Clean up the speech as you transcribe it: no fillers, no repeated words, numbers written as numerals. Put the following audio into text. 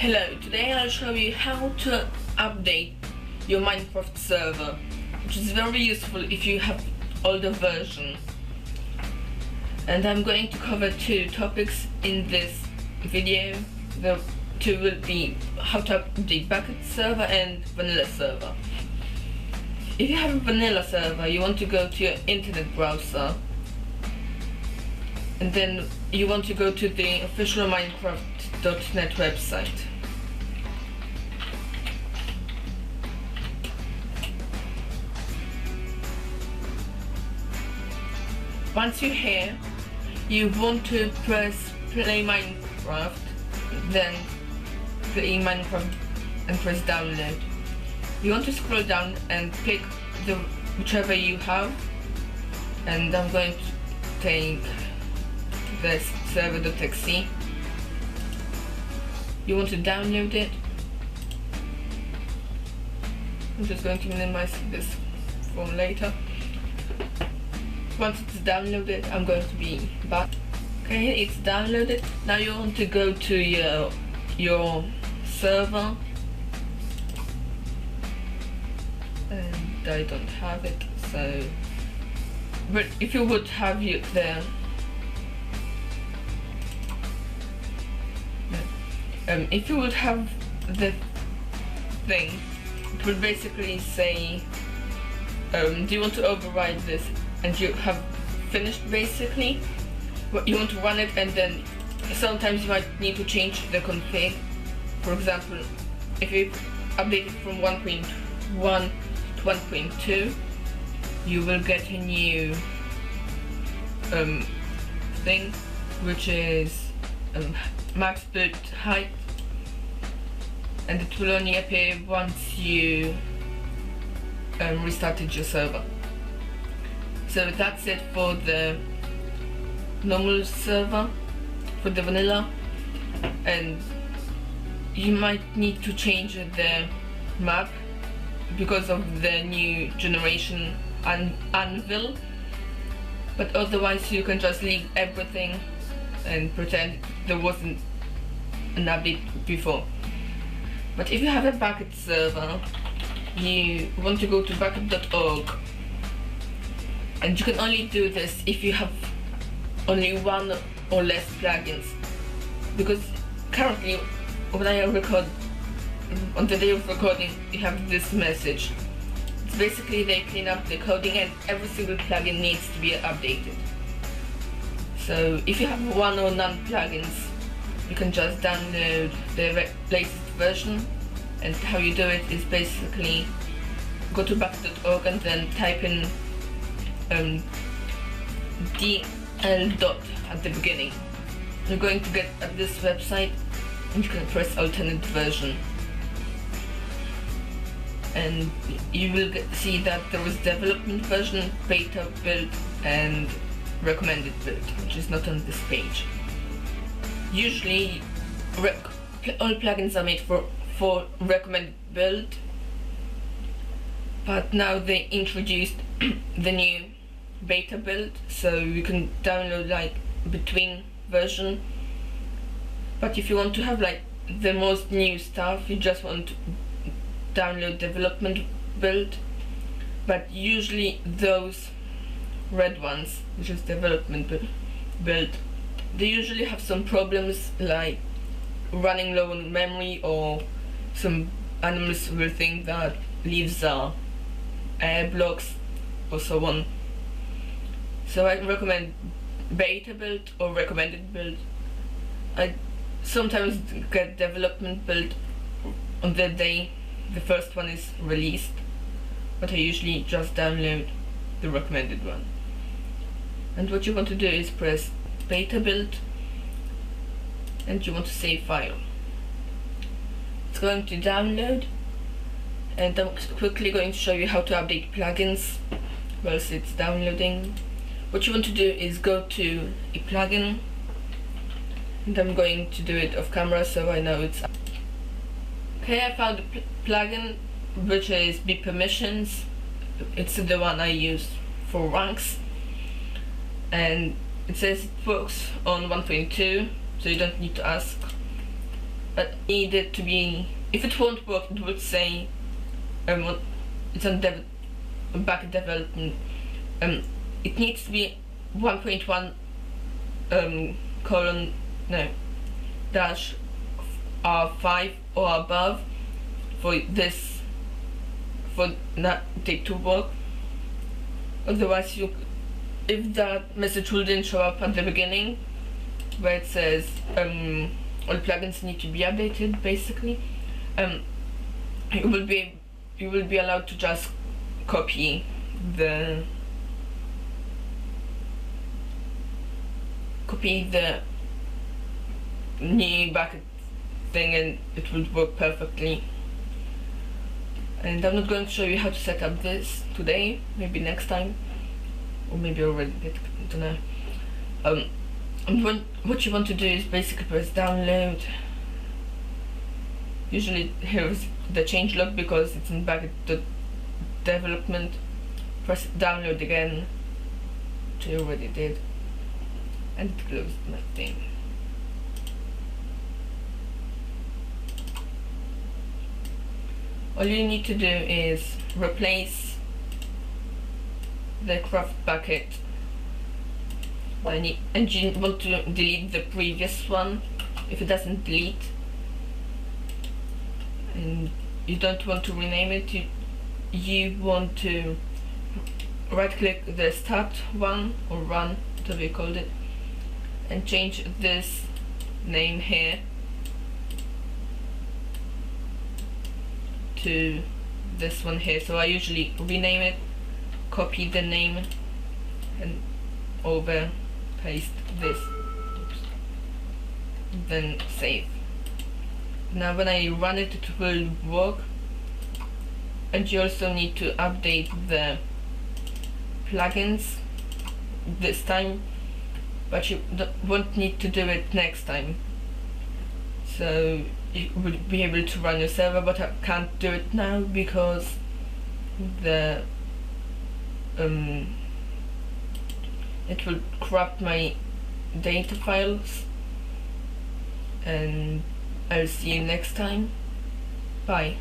Hello, today I'll show you how to update your Minecraft server, which is very useful if you have older version. And I'm going to cover two topics in this video. The two will be how to update bukkit server and vanilla server. If you have a vanilla server, you want to go to your internet browser, and then you want to go to the official Minecraft.net website. Once you're here, you want to press play Minecraft, then play Minecraft and press download. You want to scroll down and pick whichever you have, and I'm going to take this server.exe. You want to download it. I'm just going to minimize this for later. Once it's downloaded, I'm going to be back. Okay, it's downloaded. Now you want to go to your server, and I don't have it, so. But if you would have it there, if you would have the thing, it would basically say, do you want to override this? And you have finished basically. You want to run it, and then sometimes you might need to change the config. For example, if you update it from 1.1 to 1.2, you will get a new thing, which is max boot height, and it will only appear once you restarted your server. So that's it for the normal server, for the vanilla, and you might need to change the map because of the new generation anvil, but otherwise you can just leave everything and pretend there wasn't an update before. But if you have a bukkit server, you want to go to bukkit.org, and you can only do this if you have only one or less plugins, because currently when I record, on the day of recording, you have this message. It's basically they clean up the coding and every single plugin needs to be updated. So if you have one or none plugins, you can just download the latest version, and how you do it is basically go to bukkit.org and then type in DL dot at the beginning. You're going to get at this website, and you can press alternate version, and you will see that there is development version, beta build, and recommended build, which is not on this page. Usually all plugins are made for recommended build, but now they introduced the new beta build, so you can download like between version. But if you want to have like the most new stuff, you just want to download development build. But usually those red ones, which is development build, they usually have some problems like running low on memory, or some animals will think that leaves are air blocks or so on. So I recommend beta build or recommended build. I sometimes get development build on the day the first one is released, but I usually just download the recommended one. And what you want to do is press beta build, and you want to save file. It's going to download, and I'm quickly going to show you how to update plugins whilst it's downloading. What you want to do is go to a plugin, and I'm going to do it off camera so I know it's. Okay, I found a plugin which is B permissions. It's the one I use for ranks, and it says it works on 1.2, so you don't need to ask. but need it to be, if it won't work, it would say it's on back development. It needs to be 1.1 colon no dash R5 or above for this, for that date to work. Otherwise, if that message wouldn't show up at the beginning where it says all plugins need to be updated, basically, you will be allowed to just copy the new bucket thing and it will work perfectly. And I'm not going to show you how to set up this today, maybe next time, or maybe already did, I don't know. And what you want to do is basically press download. Usually here's the changelog because it's in back the development. Press download again, which I already did, and it closed my thing. All you need to do is replace the craft bucket, and you want to delete the previous one. If it doesn't delete and you don't want to rename it, you want to right click the start one or run, whatever you called it, and change this name here to this one here. So I usually rename it, copy the name, and over paste this. Oops. Then save. Now when I run it, it will work. And you also need to update the plugins this time, but you won't need to do it next time. So you will be able to run your server, but I can't do it now because the it will corrupt my data files. And I'll see you next time. Bye.